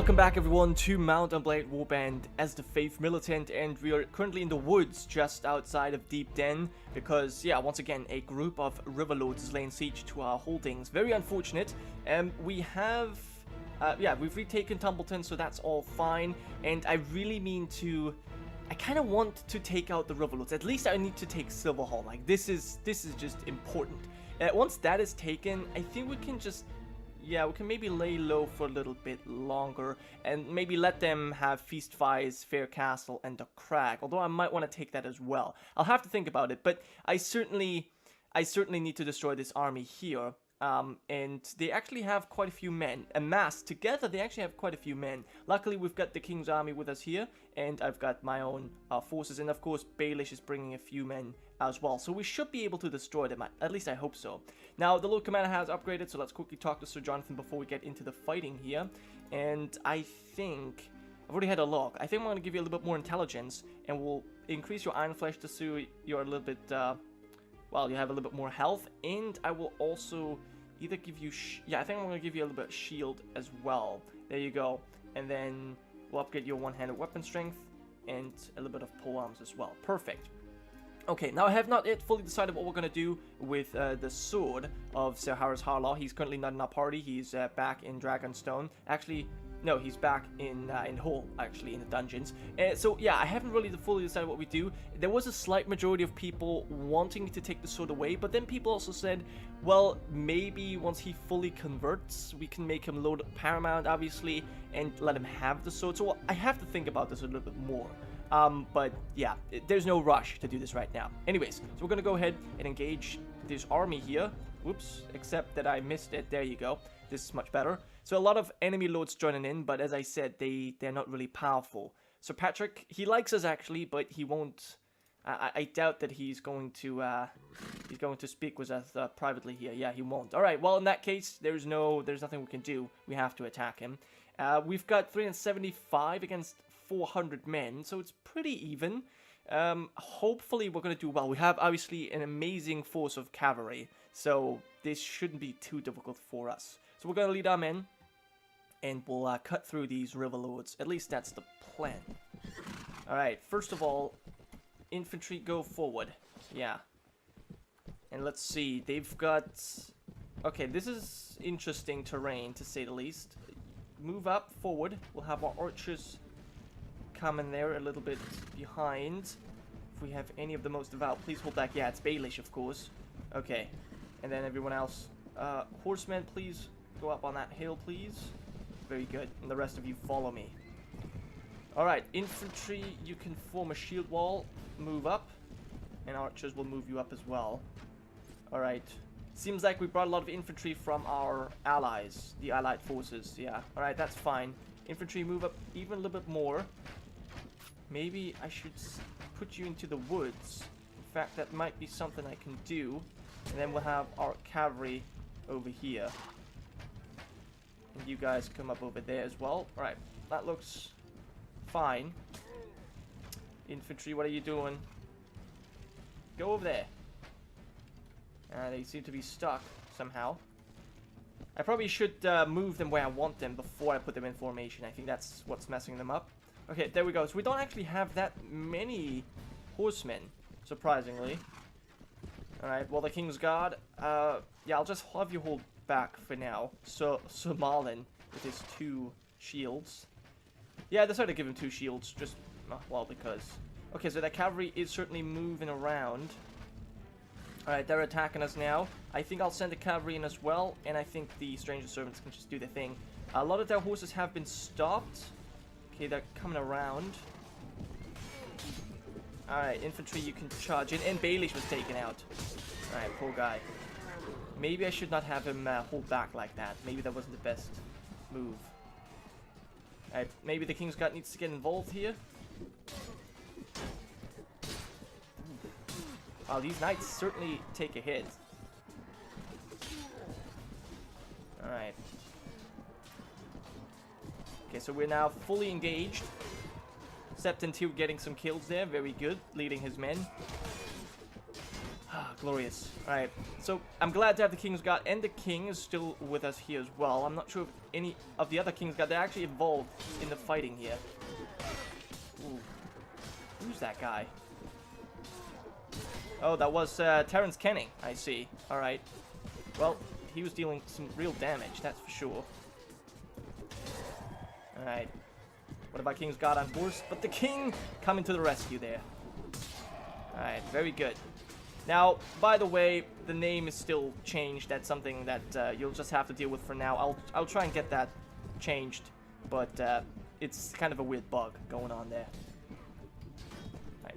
Welcome back everyone to Mount & Blade Warband as the Faith Militant, and we are currently in the woods just outside of Deep Den because, yeah, once again, a group of river lords is laying siege to our holdings. Very unfortunate. We have, we've retaken Tumbleton, so that's all fine, and I really mean to, I kind of want to take out the river lords. At least I need to take Silverhall. Like, this is just important. Once that is taken, I think we can just... yeah, we can maybe lay low for a little bit longer and maybe let them have Feast Fires, Fair Castle, and the Crag. Although I might want to take that as well. I'll have to think about it, but I certainly need to destroy this army here. And they actually have quite a few men. Amassed together, they actually have quite a few men. Luckily, we've got the King's army with us here, and I've got my own forces. And of course, Baelish is bringing a few men as well. So we should be able to destroy them, at least I hope so. Now, the Lord Commander has upgraded, so let's quickly talk to Sir Jonathan before we get into the fighting here. And I think... I've already had a look. I think I'm going to give you a little bit more intelligence, and we'll increase your Iron Flesh to so you're a little bit... well, you have a little bit more health, and I will also either give you... I think I'm going to give you a little bit of shield as well. There you go. And then we'll upgrade your one-handed weapon strength and a little bit of pole arms as well. Perfect. Okay, now I have not yet fully decided what we're going to do with the sword of Sir Harris Harlaw. He's currently not in our party. He's back in Dragonstone. Actually... no, he's back in Hull, actually, in the dungeons. So, yeah, I haven't really fully decided what we do. There was a slight majority of people wanting to take the sword away, but then people also said, well, maybe once he fully converts, we can make him Lord Paramount, obviously, and let him have the sword. So I have to think about this a little bit more. But, yeah, there's no rush to do this right now. Anyways, so we're going to go ahead and engage this army here. Whoops, except that I missed it. There you go. This is much better. So a lot of enemy lords joining in, but as I said, they're not really powerful. So Patrick, he likes us actually, but he won't... I doubt that he's going to speak with us privately here. Yeah, he won't. All right. Well, in that case, there's nothing we can do. We have to attack him. We've got 375 against 400 men, so it's pretty even. Hopefully, we're going to do well. We have obviously an amazing force of cavalry, so this shouldn't be too difficult for us. So we're going to lead our men, and we'll cut through these river lords. At least that's the plan. Alright, first of all, infantry go forward. Yeah. And let's see, they've got... okay, this is interesting terrain, to say the least. Move up, forward. We'll have our archers come in there a little bit behind. If we have any of the most devout, please hold back. Yeah, it's Baelish, of course. Okay. And then everyone else. Horsemen, please... go up on that hill, please. Very good. And the rest of you follow me. Alright, infantry, you can form a shield wall. Move up. And archers will move you up as well. Alright. Seems like we brought a lot of infantry from our allies. The allied forces, yeah. Alright, that's fine. Infantry, move up even a little bit more. Maybe I should put you into the woods. In fact, that might be something I can do. And then we'll have our cavalry over here. And you guys come up over there as well. Alright, that looks fine. Infantry, what are you doing? Go over there. They seem to be stuck somehow. I probably should move them where I want them before I put them in formation. I think that's what's messing them up. Okay, there we go. So we don't actually have that many horsemen, surprisingly. Alright, well, the King's Guard. Yeah, I'll just have you hold back for now. So Marlin with his 2 shields. Yeah, I decided to give him 2 shields, just, well, because... okay, so that cavalry is certainly moving around. Alright, they're attacking us now. I think I'll send the cavalry in as well, and I think the stranger servants can just do their thing. A lot of their horses have been stopped. Okay, they're coming around. Alright, infantry, you can charge in, and Baelish was taken out. Alright, poor guy. Maybe I should not have him hold back like that. Maybe that wasn't the best move. Alright, maybe the King's Guard needs to get involved here. Wow, these knights certainly take a hit. Alright. Okay, so we're now fully engaged. Septon too getting some kills there. Very good. Leading his men. Oh Glorious. Alright, so I'm glad to have the Kingsguard, and the king is still with us here as well. I'm not sure if any of the other Kingsguard, they're actually involved in the fighting here. Ooh. Who's that guy? Oh, that was Terrence Kenning, I see. Alright. Well, he was dealing some real damage, that's for sure. Alright. What about Kingsguard on horse? But the king coming to the rescue there. Alright, very good. Now, by the way, the name is still changed. That's something that you'll just have to deal with for now. I'll try and get that changed, but it's kind of a weird bug going on there. Right.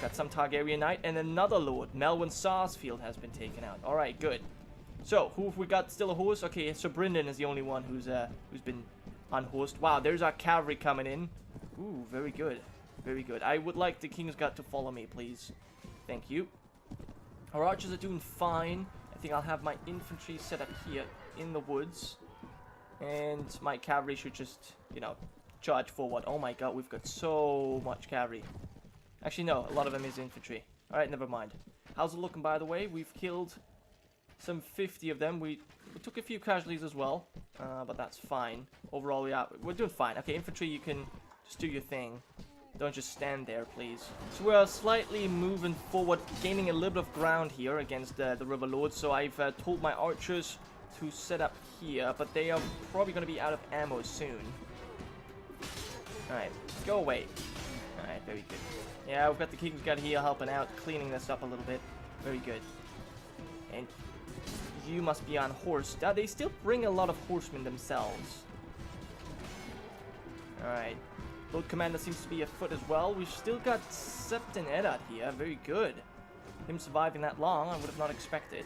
Got some Targaryen knight and another lord. Melwyn Sarsfield has been taken out. All right, good. So who have we got still a horse? Okay, so Brynden is the only one who's been unhorsed. Wow, there's our cavalry coming in. Ooh, very good, very good. I would like the Kingsguard to follow me, please. Thank you. Our archers are doing fine. I think I'll have my infantry set up here in the woods. And my cavalry should just, you know, charge forward. Oh my god, we've got so much cavalry. Actually, no, a lot of them is infantry. Alright, never mind. How's it looking, by the way? We've killed some 50 of them. We took a few casualties as well, but that's fine. Overall, yeah, we're doing fine. Okay, infantry, you can just do your thing. Don't just stand there, please. So we're slightly moving forward, gaining a little bit of ground here against the River Lords. So I've told my archers to set up here, but they are probably going to be out of ammo soon. Alright, go away. Alright, very good. Yeah, we've got the Kingsguard here helping out, cleaning this up a little bit. Very good. And you must be on horse. They still bring a lot of horsemen themselves. Alright. Lord Commander seems to be afoot as well. We've still got Septon Eddard here. Very good. Him surviving that long, I would have not expected.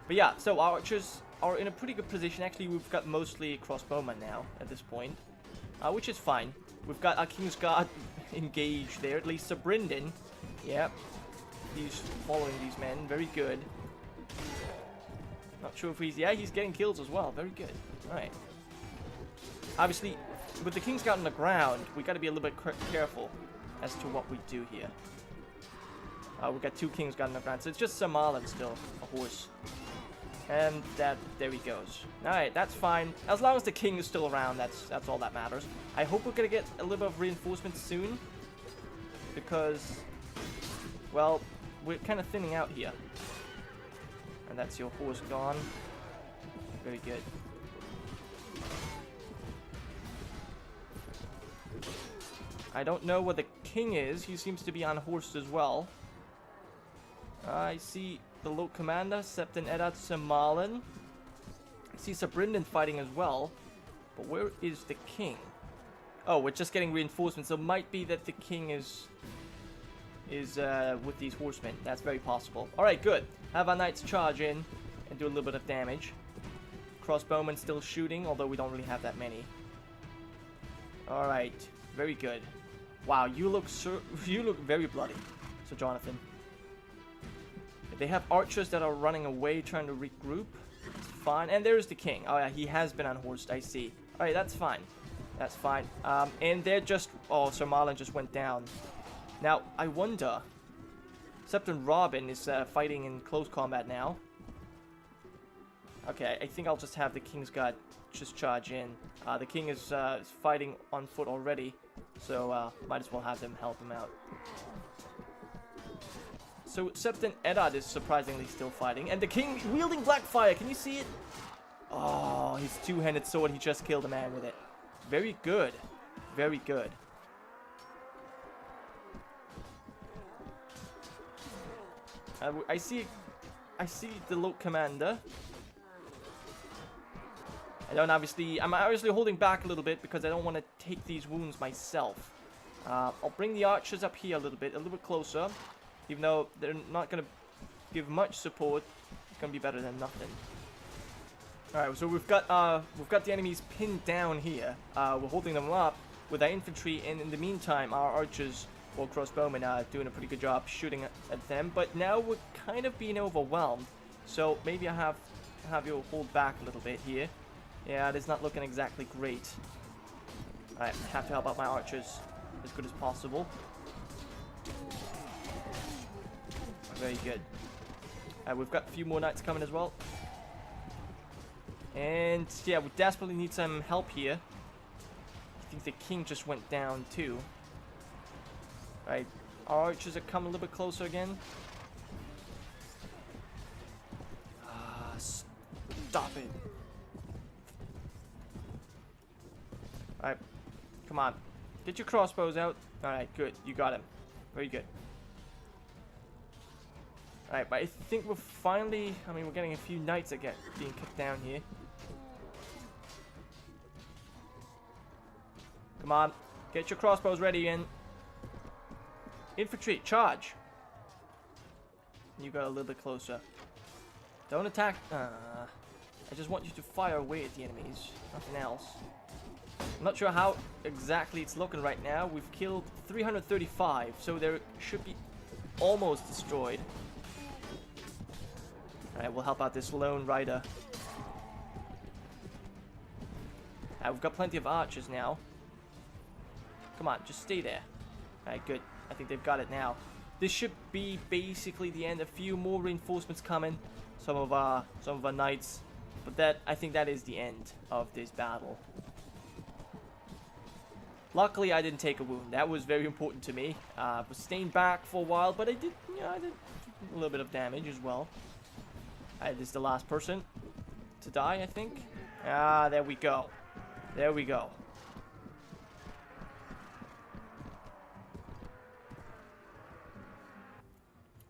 But yeah, so our archers are in a pretty good position. Actually, we've got mostly crossbowmen now at this point, which is fine. We've got our Kingsguard engaged there, at least. So Brynden, yep, he's following these men. Very good. Not sure if he's getting kills as well. Very good. All right. Obviously, with the Kingsguard on the ground, we got to be a little bit careful as to what we do here. We've got two Kingsguard on the ground, so it's just Samarlin still, a horse. And there he goes. Alright, that's fine. As long as the king is still around, that's all that matters. I hope we're going to get a little bit of reinforcements soon. Because, well, we're kind of thinning out here. And that's your horse gone. Very good. I don't know where the king is. He seems to be on horse as well. I see the Lord Commander, Septon Eddard, Samarlin. I see Sir Brynden fighting as well. But where is the king? Oh, we're just getting reinforcements. So it might be that the king is with these horsemen. That's very possible. Alright, good. Have our knights charge in and do a little bit of damage. Crossbowmen still shooting, although we don't really have that many. Alright, very good. Wow, you look very bloody, Sir Jonathan. They have archers that are running away, trying to regroup. It's fine. And there's the king. Oh yeah, he has been unhorsed, I see. Alright, that's fine. That's fine. And they're just... Oh, Sir Marlon just went down. Now, I wonder... Septon Robin is fighting in close combat now. Okay, I think I'll just have the Kingsguard just charge in. The king is fighting on foot already, so might as well have them help him out. So Septon Eddard is surprisingly still fighting, and the king wielding Blackfire. Can you see it? Oh, his two-handed sword. He just killed a man with it. Very good. Very good. I see the Lord Commander. I'm obviously holding back a little bit because I don't want to take these wounds myself. I'll bring the archers up here a little bit closer. Even though they're not going to give much support, it's going to be better than nothing. Alright, so we've got the enemies pinned down here. We're holding them up with our infantry, and in the meantime, our archers or crossbowmen are doing a pretty good job shooting at them. But now we're kind of being overwhelmed, so maybe I have you hold back a little bit here. Yeah, it is not looking exactly great. Alright, have to help out my archers as good as possible. Very good. We've got a few more knights coming as well. And yeah, we desperately need some help here. I think the king just went down too. Right, our archers are coming a little bit closer again. Stop it. Alright, come on. Get your crossbows out. Alright, good. You got him. Very good. Alright, but I think we're finally... I mean, we're getting a few knights that get being kicked down here. Come on. Get your crossbows ready in. Infantry, charge. You got a little bit closer. Don't attack. I just want you to fire away at the enemies. Nothing else. I'm not sure how exactly it's looking right now. We've killed 335, so there should be almost destroyed. Alright, we'll help out this lone rider. We've got plenty of archers now. Come on, just stay there. Alright, good. I think they've got it now. This should be basically the end. A few more reinforcements coming. Some of our knights. But I think that is the end of this battle. Luckily, I didn't take a wound. That was very important to me. I was staying back for a while, but I did a little bit of damage as well. This is the last person to die, I think. There we go. There we go.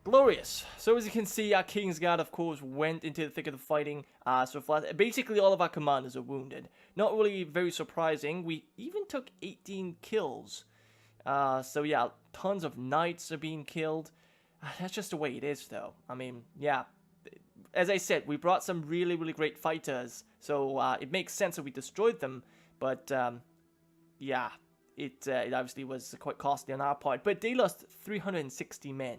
Glorious. So as you can see, our Kingsguard, of course, went into the thick of the fighting. So Vlad, basically all of our commanders are wounded. Not really very surprising. We even took 18 kills. So yeah, tons of knights are being killed. That's just the way it is, though. I mean, yeah. As I said, we brought some really, really great fighters. So it makes sense that we destroyed them. But yeah, it obviously was quite costly on our part. But they lost 360 men.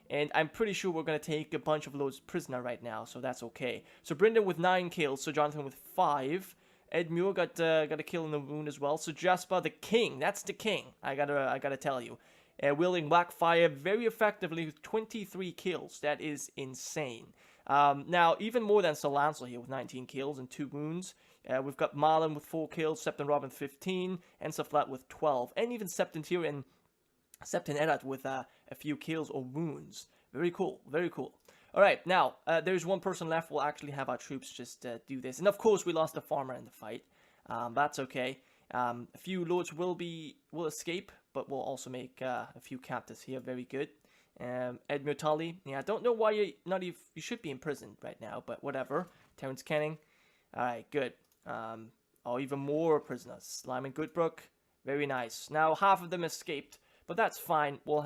And I'm pretty sure we're going to take a bunch of those prisoner right now, so that's okay. So Brendan with 9 kills, so Jonathan with 5. Ed Muir got a kill in the wound as well. So Jasper the king, that's the king, I gotta tell you. Wielding Blackfire very effectively with 23 kills. That is insane. Now, even more than Sir Lancel here with 19 kills and 2 wounds. We've got Marlon with 4 kills, Septon Robin 15, and Sir Vlad with 12. And even Septon here and Septon Eddard with a few kills or wounds. Very cool, very cool. Alright, now, there's one person left. We'll actually have our troops just do this. And of course, we lost a farmer in the fight. That's okay. A few lords will escape, but we'll also make a few captives here. Very good. Ed Mutali. Yeah, I don't know why you should be imprisoned right now, but whatever. Terrence Canning. Alright, good. Oh, even more prisoners. Lyman Goodbrook. Very nice. Now, half of them escaped. But that's fine. We'll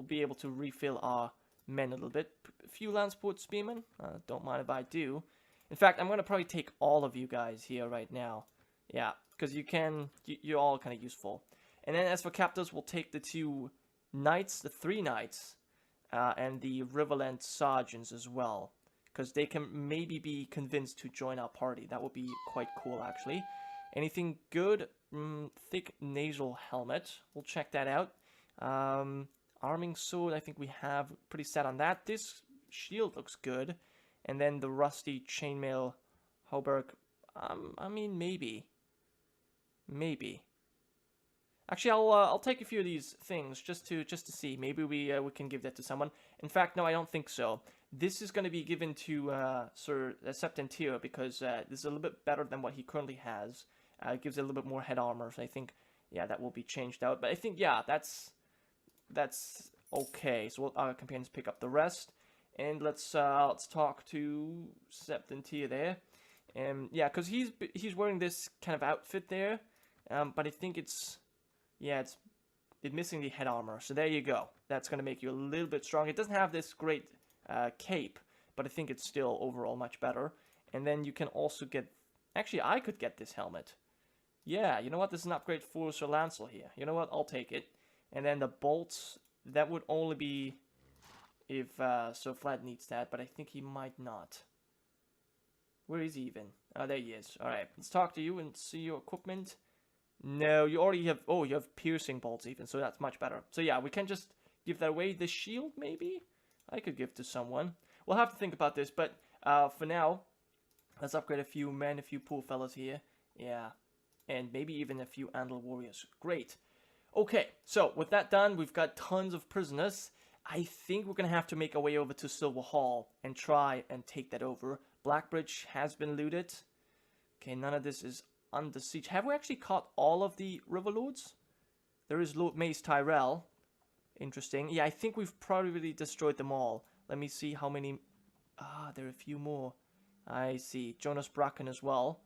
be able to refill our men a little bit. A few Lanceport spearmen. Don't mind if I do. In fact, I'm gonna probably take all of you guys here right now. Yeah, because you're all kind of useful. And then as for captives, we'll take the 2 knights, the 3 knights, and the Riverland sergeants as well, because they can maybe be convinced to join our party. That would be quite cool, actually. Anything good? Thick nasal helmet. We'll check that out. Arming sword, I think we have pretty set on that. This shield looks good. And then the rusty chainmail hauberk. I mean, maybe. Actually, I'll take a few of these things just to see. Maybe we can give that to someone. In fact, no, I don't think so. This is going to be given to Sir Septon Tier because this is a little bit better than what he currently has. It gives it a little bit more head armor, so I think, yeah, that will be changed out. But I think, yeah, that's okay. So our companions pick up the rest, and let's talk to Septon Tier there. Yeah, because he's wearing this kind of outfit there, but I think it's missing the head armor. So there you go. That's going to make you a little bit strong. It doesn't have this great cape, but I think it's still overall much better. And then you can also get... Actually, I could get this helmet. Yeah, you know what? This is an upgrade for Sir Lancel here. You know what? I'll take it. And then the bolts, that would only be if Sir Vlad needs that, but I think he might not. Where is he even? Oh, there he is. Alright, let's talk to you and see your equipment. No, you already have... Oh, you have piercing bolts even, so that's much better. So yeah, we can just give that away. The shield, maybe? I could give to someone. we'll have to think about this, but for now, let's upgrade a few men, a few poor fellas here. Yeah, and maybe even a few Andal warriors. Great. Okay, so with that done, we've got tons of prisoners. I think we're going to have to make our way over to Silver Hall and try and take that over. Blackbridge has been looted. Okay, none of this is under siege. Have we actually caught all of the River Lords? There is Lord Mace Tyrell. Interesting. Yeah, I think we've probably destroyed them all. Let me see how many... Ah, there are a few more. I see. Jonas Bracken as well.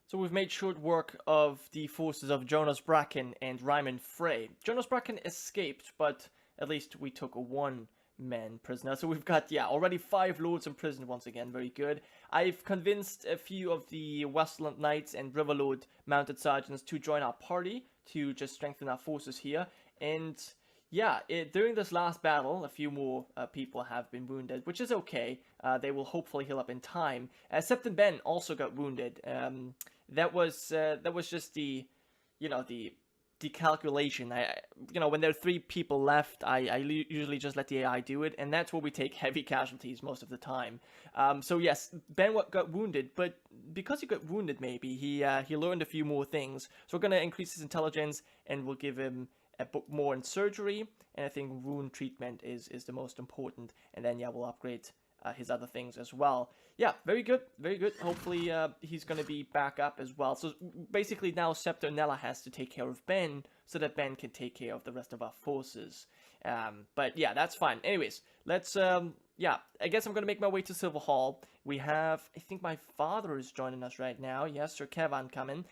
So we've made short work of the forces of Jonas Bracken and Ryman Frey. Jonas Bracken escaped, but at least we took one man prisoner. So we've got, yeah, already 5 lords in prison once again. Very good. I've convinced a few of the Westerland Knights and Riverlord mounted sergeants to join our party to just strengthen our forces here. And yeah, during this last battle, a few more people have been wounded, which is okay. They will hopefully heal up in time. Septon Ben also got wounded. That was just the, you know, the calculation. When there are 3 people left, I usually just let the AI do it, and that's where we take heavy casualties most of the time. So yes, Ben got wounded, but because he got wounded, maybe he learned a few more things. So we're gonna increase his intelligence, and we'll give him a book more in surgery, and I think wound treatment is the most important. And then yeah, we'll upgrade his other things as well. Yeah, very good, very good. Hopefully he's going to be back up as well. So basically now Septa Unella has to take care of Ben so that Ben can take care of the rest of our forces. But yeah, that's fine. Anyways, let's, yeah, I guess I'm going to make my way to Silver Hall. We have, I think my father is joining us right now. Yes, Sir Kevan coming.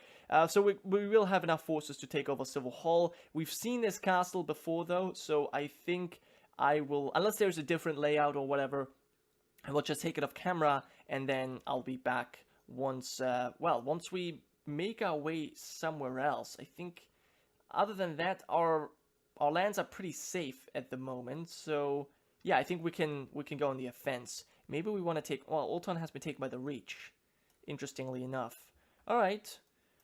So we will have enough forces to take over Silver Hall. We've seen this castle before though, so I think I will, unless there's a different layout or whatever, I will just take it off camera, and then I'll be back once, once we make our way somewhere else. I think, other than that, our lands are pretty safe at the moment. So yeah, I think we can go on the offense. Maybe we want to take. Well, Olton has been taken by the Reach, interestingly enough. All right.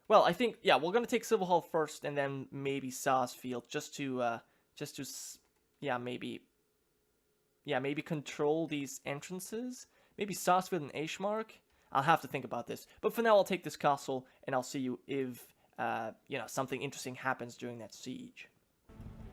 Well, I think yeah, we're gonna take Silver Hall first, and then maybe Sarsfield, just to maybe control these entrances. Maybe Sarsfield and Ashmark. I'll have to think about this. But for now, I'll take this castle, and I'll see you if, something interesting happens during that siege.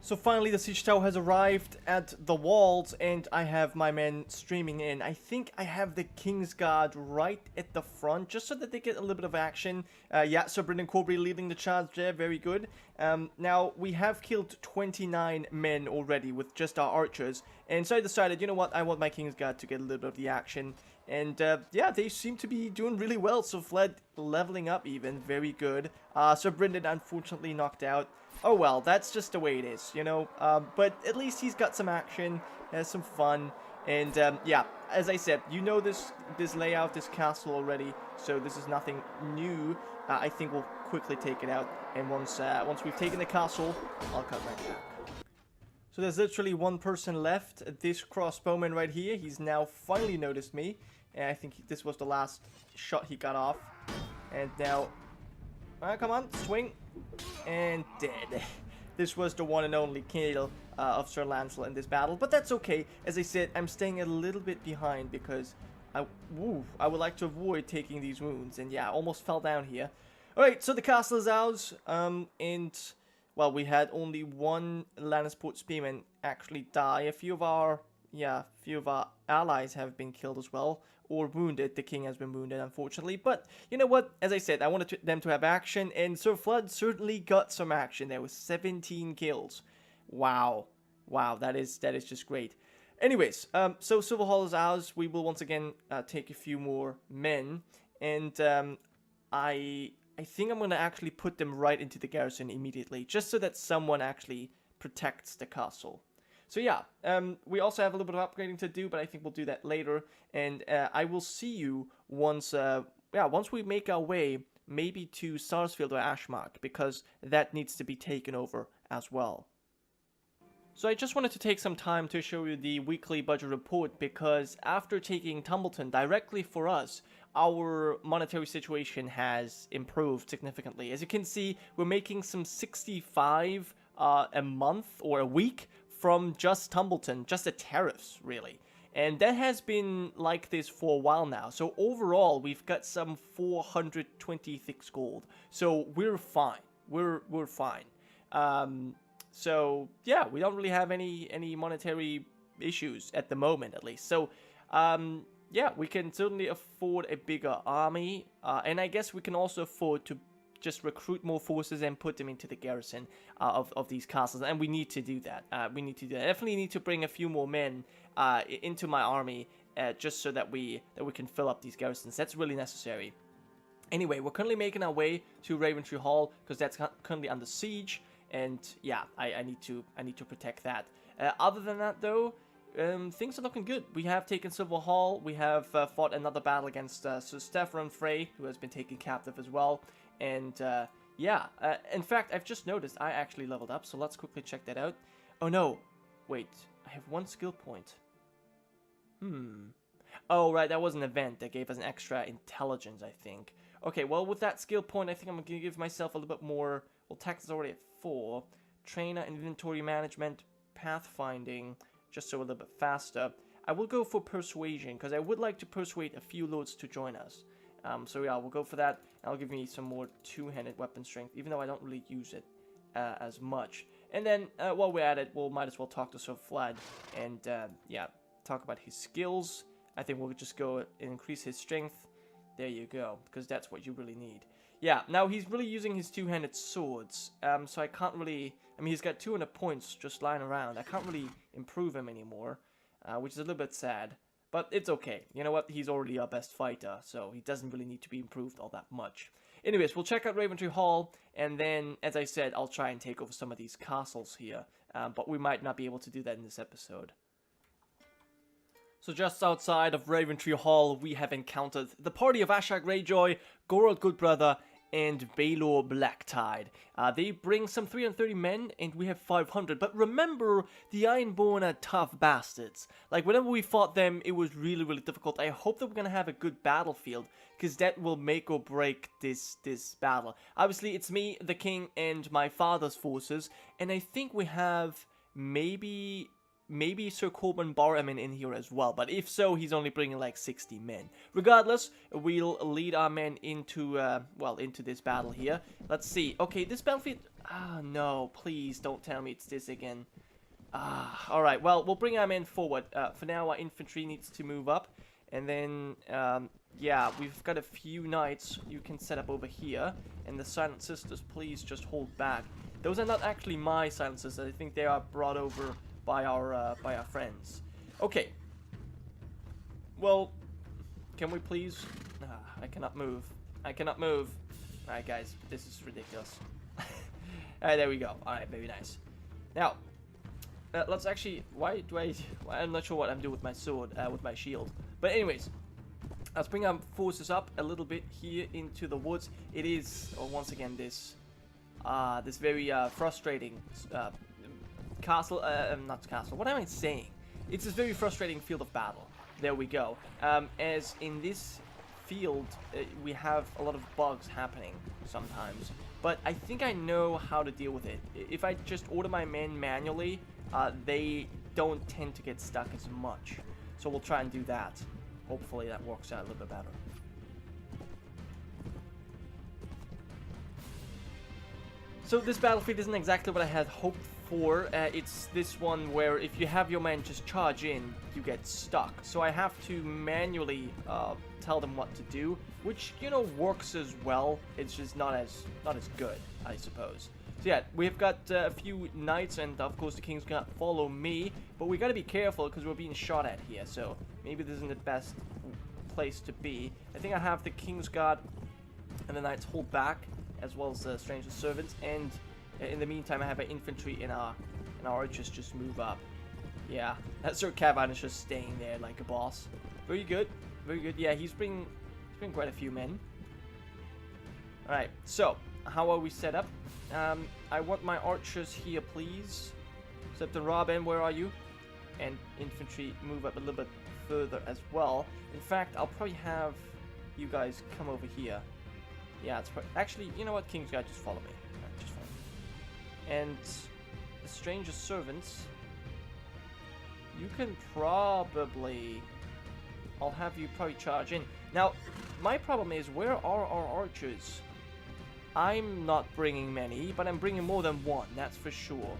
So finally, the siege tower has arrived at the walls, and I have my men streaming in. I think I have the King's Guard right at the front, just so that they get a little bit of action. Yeah, so Brendan Corbry leading the charge there, very good. Now, we have killed 29 men already with just our archers, and so I decided, you know what, I want my King's Guard to get a little bit of the action. And yeah, they seem to be doing really well, so Vlad leveling up even, very good. So Brendan unfortunately knocked out. Oh well, that's just the way it is, you know, but at least he's got some action, has some fun, and yeah, as I said, you know this layout, this castle already, so this is nothing new. I think we'll quickly take it out, and once we've taken the castle, I'll cut right back. So there's literally one person left, this crossbowman right here. He's now finally noticed me, and I think this was the last shot he got off, and now, come on, swing. And dead. This was the one and only kill of Sir Lancel in this battle, but that's okay. As I said, I'm staying a little bit behind because I would like to avoid taking these wounds, and yeah, I almost fell down here. Alright, so the castle is ours, and well, we had only one Lannisport spearman actually die. A few of our allies have been killed as well, or wounded. The king has been wounded, unfortunately. But you know what? As I said, I wanted them to have action, and Sir Vlad certainly got some action. There was 17 kills. Wow, that is just great. Anyways, so Silver Hall is ours. We will once again take a few more men, and I think I'm gonna actually put them right into the garrison immediately, just so that someone actually protects the castle. So yeah, we also have a little bit of upgrading to do, but I think we'll do that later. And I will see you once, once we make our way, maybe to Sarsfield or Ashmark, because that needs to be taken over as well. So I just wanted to take some time to show you the weekly budget report, because after taking Tumbleton directly for us, our monetary situation has improved significantly. As you can see, we're making some 65 a month or a week from just Tumbleton, just the tariffs, really. And that has been like this for a while now. So overall, we've got some 426 gold. So we're fine. We're fine. So yeah, we don't really have any monetary issues at the moment, at least. So yeah, we can certainly afford a bigger army, and I guess we can also afford to just recruit more forces and put them into the garrison of these castles, and we need to do that. We need to do that. I definitely need to bring a few more men into my army, just so that we can fill up these garrisons. That's really necessary. Anyway, we're currently making our way to Raventree Hall because that's currently under siege, and yeah, I need to protect that. Other than that, though, things are looking good. We have taken Silver Hall. We have fought another battle against Sir Stefan Frey, who has been taken captive as well. And yeah, in fact, I've just noticed I actually leveled up, so let's quickly check that out. Oh no, wait, I have 1 skill point. Oh right, that was an event that gave us an extra intelligence, I think. Okay, well, with that skill point, I think I'm gonna give myself a little bit more. Well, tax is already at 4. Trainer, inventory management, pathfinding, just so a little bit faster. I will go for persuasion, because I would like to persuade a few lords to join us. So yeah, we'll go for that. That'll give me some more two-handed weapon strength, even though I don't really use it as much. And then, while we're at it, we'll might as well talk to Sir Vlad and, yeah, talk about his skills. I think we'll just go and increase his strength. There you go, because that's what you really need. Yeah, now he's really using his two-handed swords, so I can't really... I mean, he's got 200 points just lying around. I can't really improve him anymore, which is a little bit sad. But it's okay. You know what? He's already our best fighter, so he doesn't really need to be improved all that much. Anyways, we'll check out Raventree Hall, and then, as I said, I'll try and take over some of these castles here. But we might not be able to do that in this episode. So just outside of Raventree Hall, we have encountered the party of Ashak Greyjoy, Gorod Goodbrother, and Baelor Blacktide. They bring some 330 men, and we have 500. But remember, the Ironborn are tough bastards. Like, whenever we fought them, it was really, really difficult. I hope that we're gonna have a good battlefield, because that will make or break this battle. Obviously, it's me, the king, and my father's forces, and I think we have maybe Sir Corbin Barrowman in here as well, but if so, he's only bringing like 60 men. Regardless, we'll lead our men into, well, into this battle here. Let's see. Okay, this battlefield... Ah, no, please don't tell me it's this again. Ah, alright, well, we'll bring our men forward. For now, our infantry needs to move up, and then, yeah, we've got a few knights you can set up over here, and the Silent Sisters, please just hold back. Those are not actually my Silent Sisters. I think they are brought over by our friends. Okay. Well, can we please... I cannot move. I cannot move. Alright, guys. This is ridiculous. Alright, there we go. Alright, very nice. Now, let's actually... I'm not sure what I'm doing with my sword, with my shield. But anyways, let's bring our forces up a little bit here into the woods. It is, once again, this very frustrating... castle, not castle, what am I saying? It's this very frustrating field of battle. There we go. As in this field, we have a lot of bugs happening sometimes. But I think I know how to deal with it. If I just order my men manually, they don't tend to get stuck as much. So we'll try and do that. Hopefully that works out a little bit better. So this battlefield isn't exactly what I had hoped for. It's this one where if you have your men just charge in, you get stuck. So I have to manually tell them what to do, which, you know, works as well. It's just not as good, I suppose. So yeah, we've got a few knights, and of course the king's gonna follow me, but we gotta be careful because we're being shot at here, so maybe this isn't the best place to be. I think I have the king's guard and the knights hold back, as well as the stranger servants, and in the meantime I have an infantry and our archers just move up. Yeah, that Sir Cavan is just staying there like a boss. Very good, very good. Yeah, he's bringing quite a few men. Alright, so how are we set up? I want my archers here, please. Septon, Warband, where are you? And infantry move up a little bit further as well. In fact, I'll probably have you guys come over here. Yeah, it's actually, you know what, King's Guard, just follow me. Right, just follow me. And the stranger servants, You can probably... I'll have you probably charge in. Now, my problem is, where are our archers? I'm not bringing many, but I'm bringing more than one, that's for sure.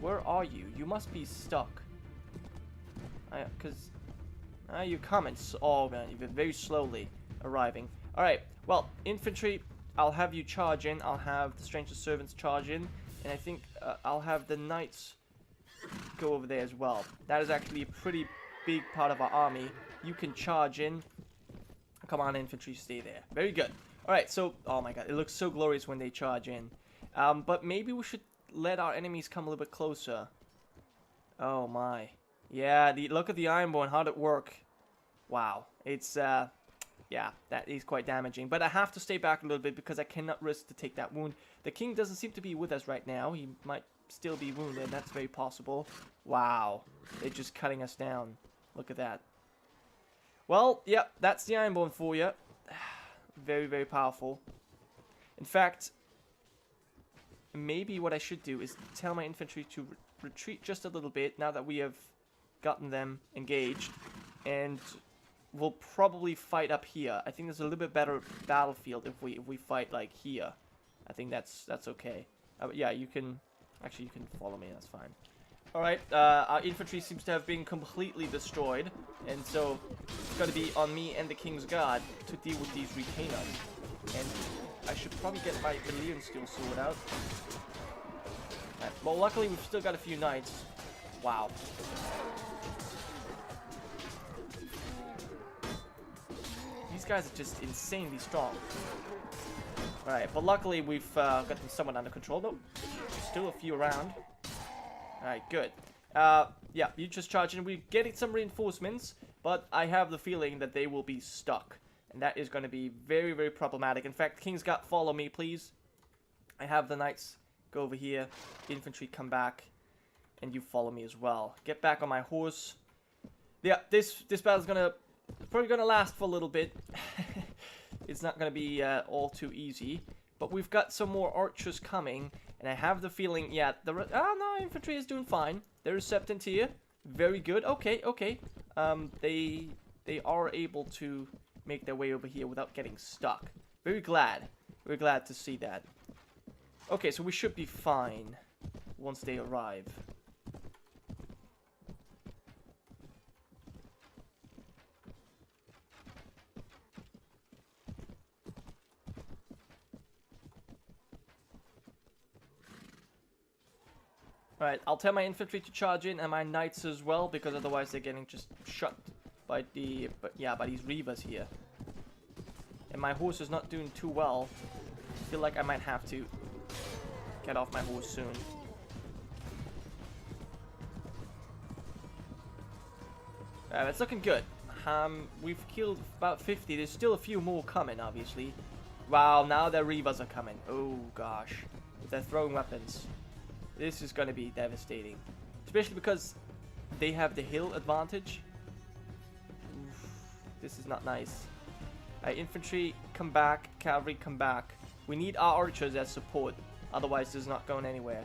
Where are you? You must be stuck. Because... you're coming. Oh, man, you've been very slowly arriving. Alright, well, infantry, I'll have you charge in. I'll have the stranger servants charge in. And I think I'll have the knights go over there as well. That is actually a pretty big part of our army. You can charge in. Come on, infantry, stay there. Very good. Alright, so, oh my god, it looks so glorious when they charge in. But maybe we should let our enemies come a little bit closer. Oh my. Yeah, look at the Ironborn, how'd it work? Wow. It's, yeah, that is quite damaging. But I have to stay back a little bit because I cannot risk to take that wound. The king doesn't seem to be with us right now. He might still be wounded. That's very possible. Wow. They're just cutting us down. Look at that. Well, yeah, that's the Ironborn for you. Very, very powerful. In fact, maybe what I should do is tell my infantry to retreat just a little bit now that we have gotten them engaged. And we'll probably fight up here. I think there's a little bit better battlefield if we fight like here. I think that's okay. Yeah, you can actually follow me. That's fine. All right. Our infantry seems to have been completely destroyed, and so it's going to be on me and the King's Guard to deal with these retainers. And I should probably get my Valyrian skill sorted out. Right. Well, luckily we've still got a few knights. Wow. These guys are just insanely strong. Alright, but luckily we've got them somewhat under control, though. Still a few around. Alright, good. Yeah, you just charge in. We're getting some reinforcements, but I have the feeling that they will be stuck. And that is going to be very, very problematic. In fact, King's Guard, follow me, please. I have the knights go over here. Infantry, come back. And you follow me as well. Get back on my horse. Yeah, this battle's probably gonna last for a little bit. It's not gonna be all too easy. But we've got some more archers coming. And I have the feeling, yeah, no, infantry is doing fine. There's Septon here. Very good. Okay, okay. They are able to make their way over here without getting stuck. Very glad. Very glad to see that. Okay, so we should be fine once they arrive. Alright, I'll tell my infantry to charge in and my knights as well, because otherwise they're getting just shot by these reavers here. And my horse is not doing too well. I feel like I might have to get off my horse soon. It's looking good. We've killed about 50. There's still a few more coming, obviously. Wow, now their reavers are coming. Oh gosh, they're throwing weapons. This is going to be devastating. Especially because they have the hill advantage. Oof, this is not nice. Infantry, come back. Cavalry, come back. We need our archers as support. Otherwise, this is not going anywhere.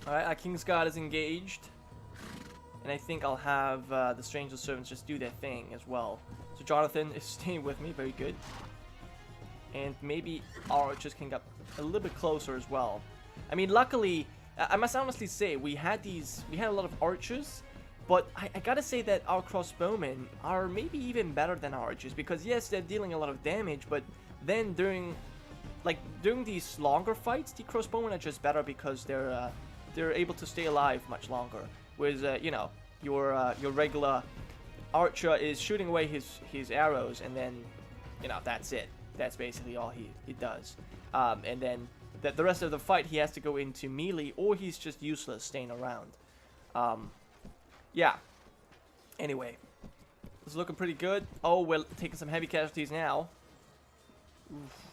Alright, our King's Guard is engaged. And I think I'll have the Stranger Servants just do their thing as well. So Jonathan is staying with me, very good. And maybe our archers can get a little bit closer as well. I mean, luckily, I must honestly say, we had a lot of archers. But I gotta say that our crossbowmen are maybe even better than our archers. Because yes, they're dealing a lot of damage, but then during these longer fights, the crossbowmen are just better because they're able to stay alive much longer. Whereas, you know, your regular archer is shooting away his arrows, and then, you know, that's it. That's basically all he does. And then the rest of the fight, he has to go into melee, or he's just useless staying around. Yeah. Anyway, it's looking pretty good. Oh, we're taking some heavy casualties now. Oof.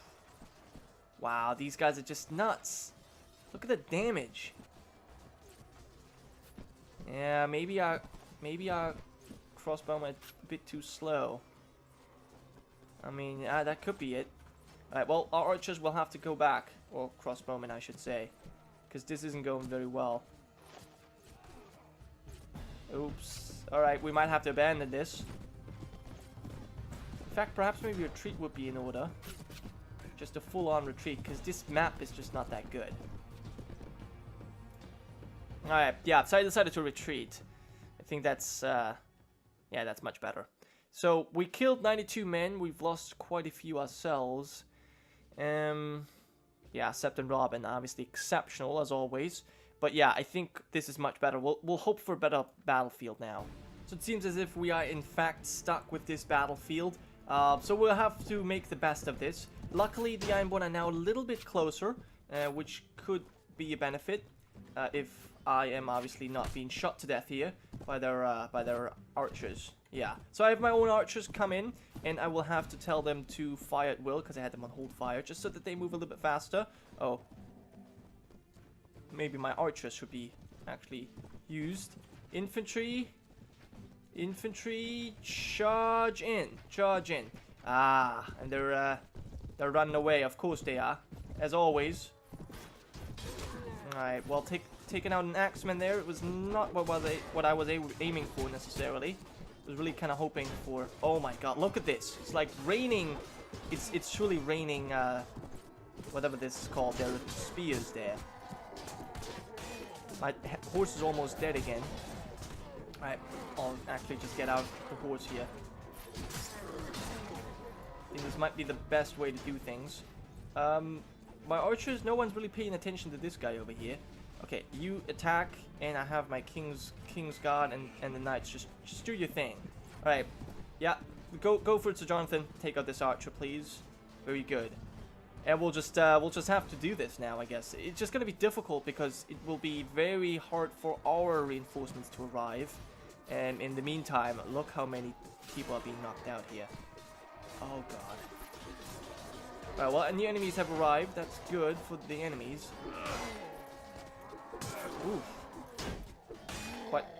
Wow, these guys are just nuts. Look at the damage. Yeah, maybe our crossbowmen are a bit too slow. I mean, that could be it. Alright, well, our archers will have to go back. Or crossbowmen, I should say. Because this isn't going very well. Oops. Alright, we might have to abandon this. In fact, perhaps maybe a retreat would be in order. Just a full-on retreat, because this map is just not that good. Alright, yeah, so I decided to retreat. I think that's, yeah, that's much better. So, we killed 92 men, we've lost quite a few ourselves. Yeah, Septon Robin, obviously exceptional, as always. But yeah, I think this is much better. We'll hope for a better battlefield now. So it seems as if we are in fact stuck with this battlefield. So we'll have to make the best of this. Luckily, the Ironborn are now a little bit closer, which could be a benefit if I am obviously not being shot to death here by their archers. Yeah, so I have my own archers come in, and I will have to tell them to fire at will, because I had them on hold fire, just so that they move a little bit faster. Oh. Maybe my archers should be actually used. Infantry. Infantry, charge in. Charge in. Ah, and they're running away. Of course they are, as always. Alright, well, taking out an axeman there, it was not what I was aiming for necessarily. I was really kind of hoping for... Oh my god, look at this. It's like raining... It's truly raining, whatever this is called. There are spears there. My horse is almost dead again. Alright, I'll actually just get out the horse here. I think this might be the best way to do things. My archers, no one's really paying attention to this guy over here. Okay, you attack, and I have my King's Guard and the Knights. Just do your thing. Alright, yeah, go for it, Sir Jonathan. Take out this archer, please. Very good. And we'll just have to do this now, I guess. It's just gonna be difficult because it will be very hard for our reinforcements to arrive. And in the meantime, look how many people are being knocked out here. Oh god. Alright, well, and the enemies have arrived. That's good for the enemies. Oof.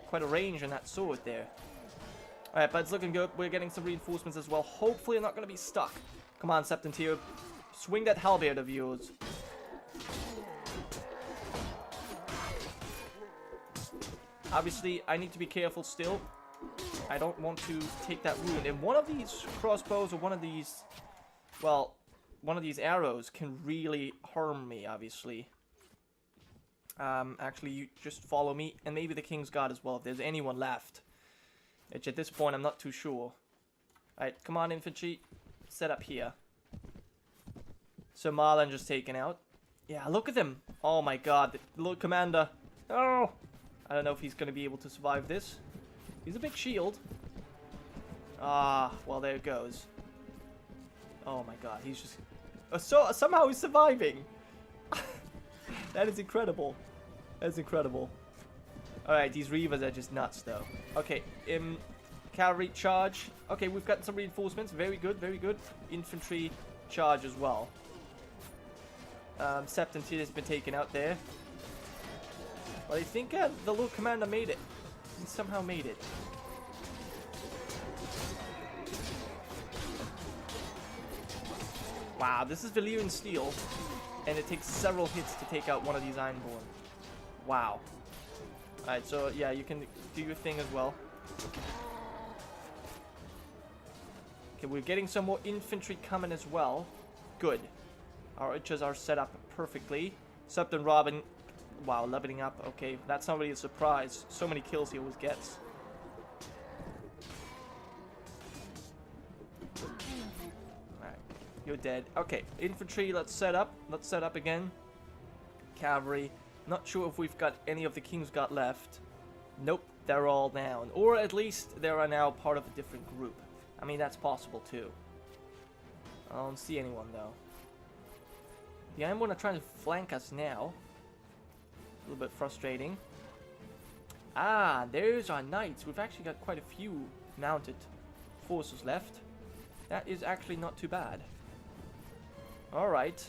Quite a range on that sword there. Alright, but it's looking good. We're getting some reinforcements as well. Hopefully I'm not gonna be stuck. Come on, Septon here. Swing that halberd of yours. Obviously, I need to be careful still. I don't want to take that wound. And one of these crossbows or one of these... Well, one of these arrows can really harm me, obviously. Actually, you just follow me. And maybe the King's Guard as well, if there's anyone left. Which at this point, I'm not too sure. Alright, come on, infantry. Set up here. So Marlon just taken out. Yeah, look at him. Oh my god, the little commander. Oh! I don't know if he's going to be able to survive this. He's a big shield. Ah, well, there it goes. Oh my god, he's just... So somehow he's surviving. That is incredible. That is incredible. Alright, these Reavers are just nuts, though. Okay, cavalry charge. Okay, we've got some reinforcements. Very good, very good. Infantry charge as well. Septon has been taken out there. Well, I think the little commander made it. He somehow made it. Wow, this is Valyrian steel, and it takes several hits to take out one of these Ironborn. Wow. Alright, so yeah, you can do your thing as well. Okay, we're getting some more infantry coming as well. Good. Our archers are set up perfectly. Septon Robin, wow, leveling up. Okay, that's not really a surprise. So many kills he always gets. Alright, you're dead. Okay, infantry, let's set up. Let's set up again. Cavalry. Not sure if we've got any of the King's Guard left. Nope, they're all down. Or at least they are now part of a different group. I mean, that's possible too. I don't see anyone though. The Ironborn are trying to flank us now. A little bit frustrating. Ah, there's our knights. We've actually got quite a few mounted forces left. That is actually not too bad. Alright.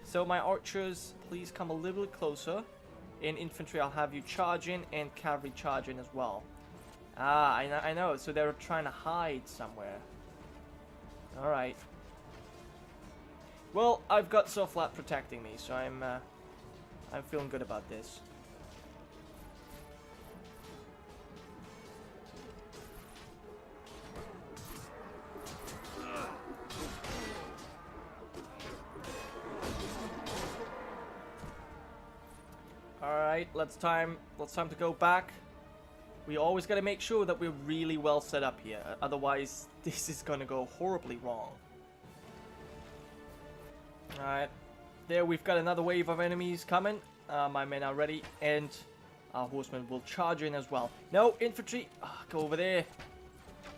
So my archers, please come a little bit closer. In infantry, I'll have you charge in, and cavalry charge in as well. Ah, I know. So they're trying to hide somewhere. Alright. Well, I've got Vlad protecting me, so I'm feeling good about this. Alright, let's time to go back. We always gotta make sure that we're really well set up here, otherwise this is gonna go horribly wrong. Alright, there we've got another wave of enemies coming. My men are ready, and our horsemen will charge in as well. No, infantry, go over there.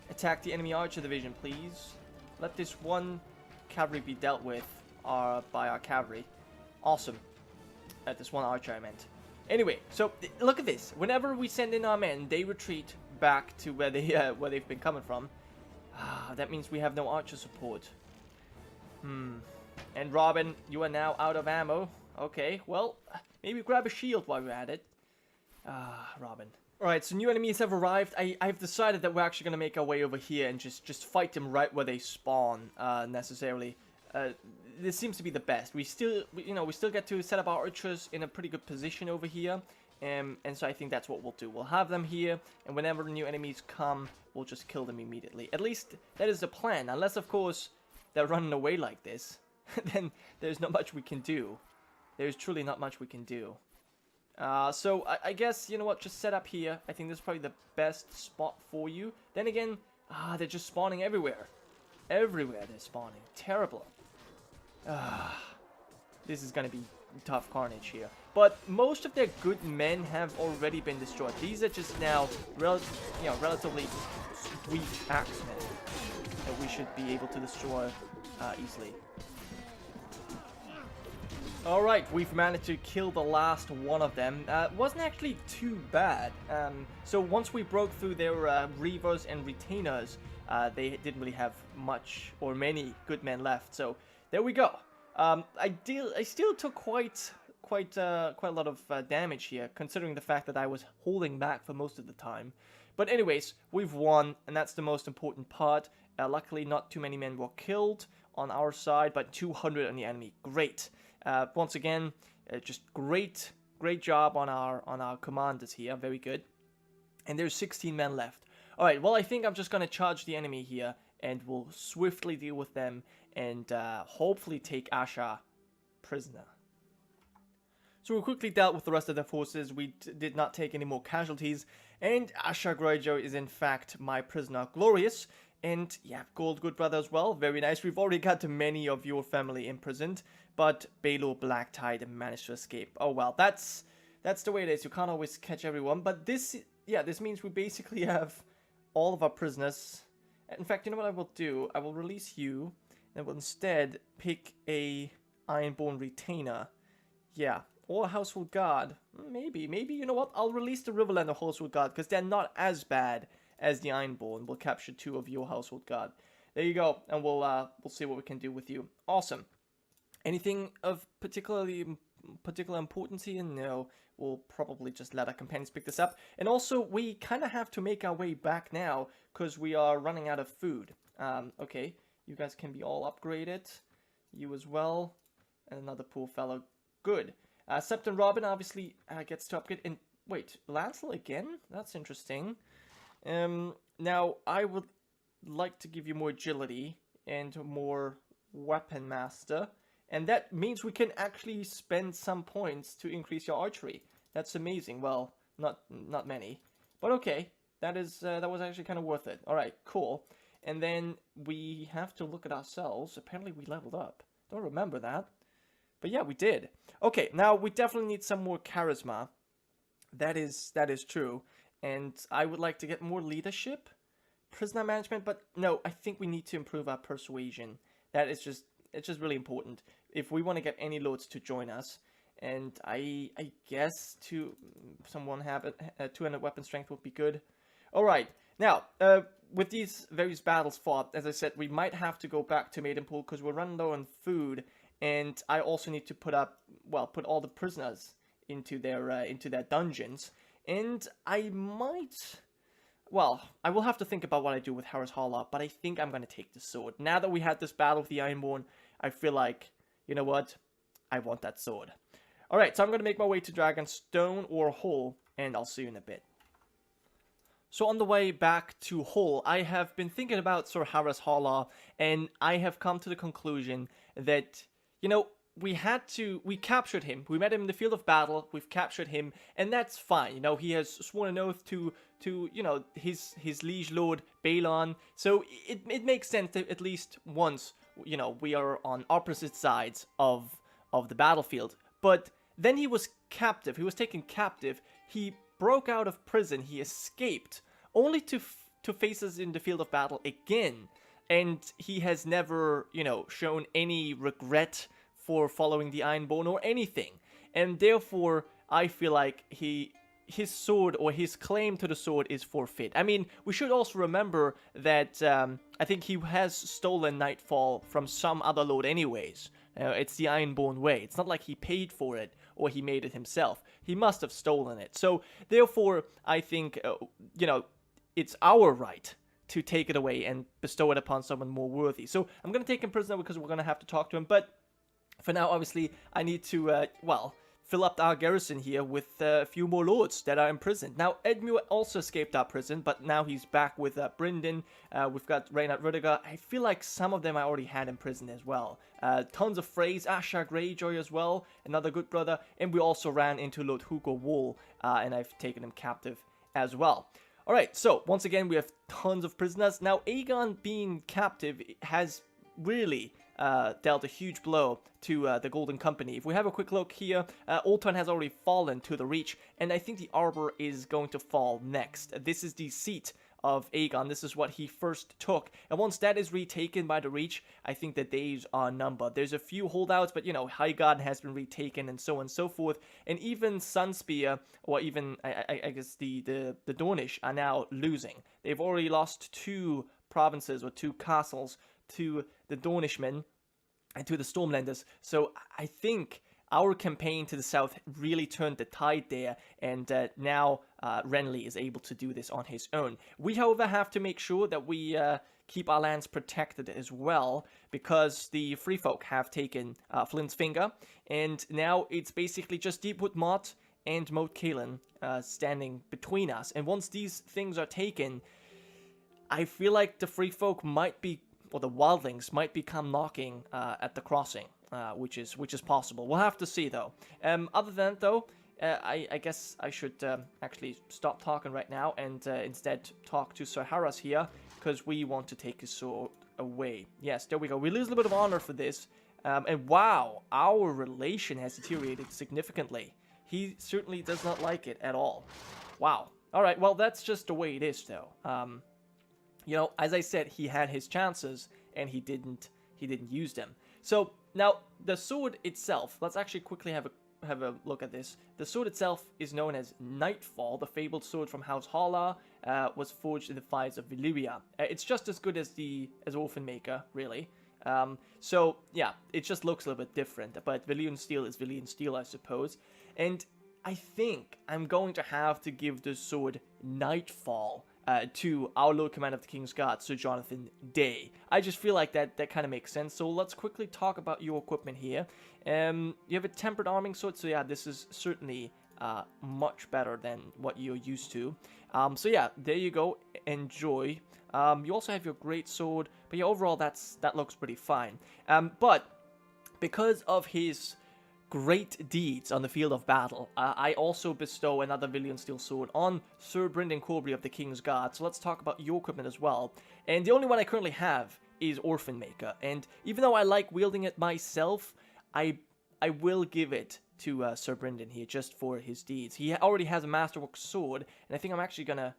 Attack the enemy archer division, please. Let this one cavalry be dealt with by our cavalry. Awesome. This one archer, I meant. Anyway, so look at this. Whenever we send in our men, they retreat back to where they've been coming from. That means we have no archer support. And Robin, you are now out of ammo. Okay, well, maybe grab a shield while we're at it. Robin. Alright, so new enemies have arrived. I've decided that we're actually going to make our way over here and just fight them right where they spawn, necessarily. This seems to be the best. We still get to set up our archers in a pretty good position over here. And so I think that's what we'll do. We'll have them here, and whenever new enemies come, we'll just kill them immediately. At least that is the plan. Unless, of course, they're running away like this. Then there's not much we can do. There's truly not much we can do. So I guess, you know what, just set up here. I think this is probably the best spot for you. Then again, they're just spawning everywhere. Everywhere they're spawning. Terrible. This is gonna be tough carnage here. But most of their good men have already been destroyed. These are just now relatively weak axemen that we should be able to destroy easily. Alright, we've managed to kill the last one of them. Wasn't actually too bad. So once we broke through their reavers and retainers, they didn't really have much or many good men left. So there we go. I still took quite a lot of damage here, considering the fact that I was holding back for most of the time. But anyways, we've won, and that's the most important part. Luckily, not too many men were killed on our side, but 200 on the enemy. Great. Once again, just great job on our commanders here. Very good. And there's 16 men left. All right. Well, I think I'm just gonna charge the enemy here, and we'll swiftly deal with them, and hopefully take Asha prisoner. So we quickly dealt with the rest of their forces. We did not take any more casualties, and Asha Greyjoy is in fact my prisoner. Glorious. And yeah, Gold Good Brother as well. Very nice. We've already got many of your family imprisoned, but Baelor Blacktide managed to escape. Oh well, that's the way it is. You can't always catch everyone, but this means we basically have all of our prisoners. In fact, you know what I will do? I will release you, and will instead pick a Ironborn retainer. Yeah, or a household guard. Maybe, you know what? I'll release the Riverlander household guard, because they're not as bad as the Ironborn. We'll capture 2 of your household guard. There you go, and we'll see what we can do with you. Awesome. Anything of particular importance here? No. We'll probably just let our companions pick this up. And also, we kind of have to make our way back now, because we are running out of food. Okay, you guys can be all upgraded. You as well. And another poor fellow. Good. Septon Robin obviously gets to upgrade. And wait, Lancel again? That's interesting. Now, I would like to give you more agility and more weapon master, and that means we can actually spend some points to increase your archery. That's amazing. Well, not many, but okay. That was actually kind of worth it. All right, cool. And then we have to look at ourselves. Apparently, we leveled up. Don't remember that, but yeah, we did. Okay, now we definitely need some more charisma. That is true. And I would like to get more leadership, prisoner management, but no, I think we need to improve our persuasion. That is it's just really important if we want to get any lords to join us. And I guess someone have 200 weapon strength would be good. All right, now with these various battles fought, as I said, we might have to go back to Maidenpool because we're running low on food, and I also need to put all the prisoners into their dungeons, and I might. Well, I will have to think about what I do with Harris Hala, but I think I'm going to take the sword. Now that we had this battle with the Ironborn, I feel like, you know what? I want that sword. Alright, so I'm going to make my way to Dragonstone or Hull, and I'll see you in a bit. So on the way back to Hull, I have been thinking about Sir Harris Hala, and I have come to the conclusion that, you know, we captured him. We met him in the field of battle. We've captured him, and that's fine. You know, he has sworn an oath to you know, his liege lord Balon. So it makes sense that at least once, you know, we are on opposite sides of the battlefield. But then he was captive. He was taken captive. He broke out of prison. He escaped, only to face us in the field of battle again. And he has never, you know, shown any regret for following the Ironborn or anything, and therefore I feel like his sword or his claim to the sword is forfeit. I mean, we should also remember that I think he has stolen Nightfall from some other lord anyways. It's the Ironborn way. It's not like he paid for it or he made it himself. He must have stolen it. So therefore, I think you know, it's our right to take it away and bestow it upon someone more worthy. So I'm gonna take him prisoner because we're gonna have to talk to him, but for now, obviously, I need to, fill up our garrison here with a few more lords that are imprisoned. Now, Edmure also escaped our prison, but now he's back with Brynden. We've got Reinhard Rudiger. I feel like some of them I already had in prison as well. Tons of Freys, Asha Greyjoy as well, another good brother. And we also ran into Lord Hugo Wall, and I've taken him captive as well. Alright, so once again, we have tons of prisoners. Now, Aegon being captive has really dealt a huge blow to the Golden Company. If we have a quick look here, Olton has already fallen to the Reach, and I think the Arbor is going to fall next. This is the seat of Aegon. This is what he first took, and once that is retaken by the Reach, I think the days are numbered. There's a few holdouts, but you know, Highgarden has been retaken, and so on and so forth, and even Sunspear, or even, I guess, the Dornish are now losing. They've already lost 2 provinces, or 2 castles, to the Dornishmen and to the Stormlanders. So I think our campaign to the south really turned the tide there, and now Renly is able to do this on his own. We, however, have to make sure that we keep our lands protected as well, because the Free Folk have taken Flint's Finger, and now it's basically just Deepwood Motte and Moat Cailin standing between us. And once these things are taken, I feel like the Free Folk might be, or the Wildlings might become knocking at the crossing, which is possible. We'll have to see, though. Other than that, though, I guess I should actually stop talking right now and instead talk to Sir Harris here, because we want to take his sword away. Yes, there we go. We lose a little bit of honor for this, and wow, our relation has deteriorated significantly. He certainly does not like it at all. Wow. All right, well, that's just the way it is, though. You know, as I said, he had his chances, and he didn't use them. So, now, the sword itself, let's actually quickly have a look at this. The sword itself is known as Nightfall. The fabled sword from House Hala was forged in the fires of Valyria. It's just as good as Orphanmaker, really. So, yeah, it just looks a little bit different, but Valyrian steel is Valyrian steel, I suppose. And I think I'm going to have to give the sword Nightfall to our Lord Commander of the King's Guard, Sir Jonathan Day. I just feel like that kind of makes sense. So let's quickly talk about your equipment here. You have a tempered arming sword, so yeah, this is certainly much better than what you're used to. So yeah, there you go. Enjoy. You also have your great sword, but yeah, overall that looks pretty fine. But because of his great deeds on the field of battle, I also bestow another Valyrian steel sword on Sir Brynden Corbry of the King's Guard. So let's talk about your equipment as well. And the only one I currently have is Orphanmaker, and even though I like wielding it myself, I will give it to Sir Brynden here just for his deeds. He already has a Masterwork sword, and I think I'm actually gonna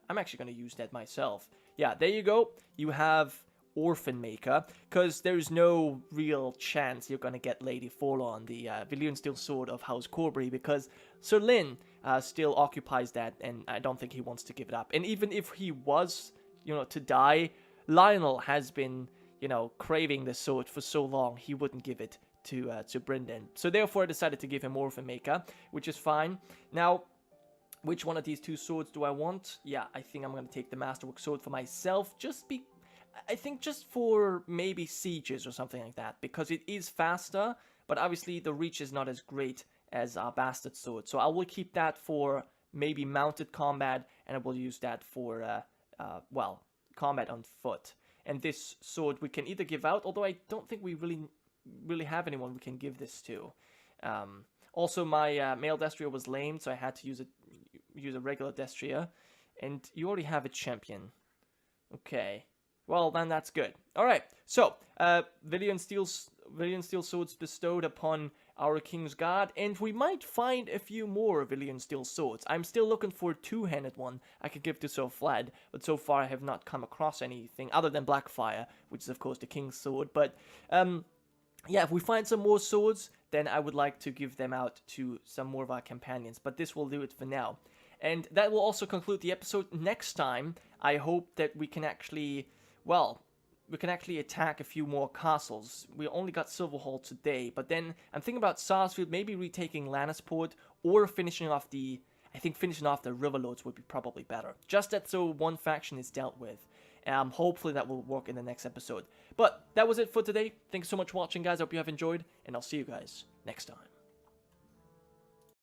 use that myself. Yeah, there you go. You have Orphanmaker, because there's no real chance you're gonna get Lady Forlorn, the Valyrian steel sword of House Corbry, because Sir Lyn still occupies that, and I don't think he wants to give it up. And even if he was, you know, to die, Lionel has been, you know, craving the sword for so long, he wouldn't give it to Brynden. So therefore I decided to give him more of a maker, which is fine. Now, which one of these 2 swords do I want? Yeah, I think I'm going to take the Masterwork sword for myself, I think just for maybe sieges or something like that, because it is faster, but obviously the reach is not as great as our Bastard sword. So I will keep that for maybe mounted combat, and I will use that for, well, combat on foot. And this sword we can either give out, although I don't think we really have anyone we can give this to. Also, my male Destrier was lame, so I had to use a regular Destrier. And you already have a champion. Okay. Well, then that's good. Alright, so, Valyrian Steel Swords bestowed upon our King's Guard, and we might find a few more Valyrian Steel Swords. I'm still looking for a 2-handed one I could give to Sir Vlad, but so far I have not come across anything other than Blackfire, which is of course the King's Sword. But, yeah, if we find some more swords, then I would like to give them out to some more of our companions, but this will do it for now. And that will also conclude the episode. Next time, I hope that we can actually, well, we can actually attack a few more castles. We only got Silverhall today, but then I'm thinking about Sarsfield, maybe retaking Lannisport, or finishing off the Riverlords would be probably better. Just that so one faction is dealt with. Hopefully that will work in the next episode. But that was it for today. Thanks so much for watching, guys. I hope you have enjoyed, and I'll see you guys next time.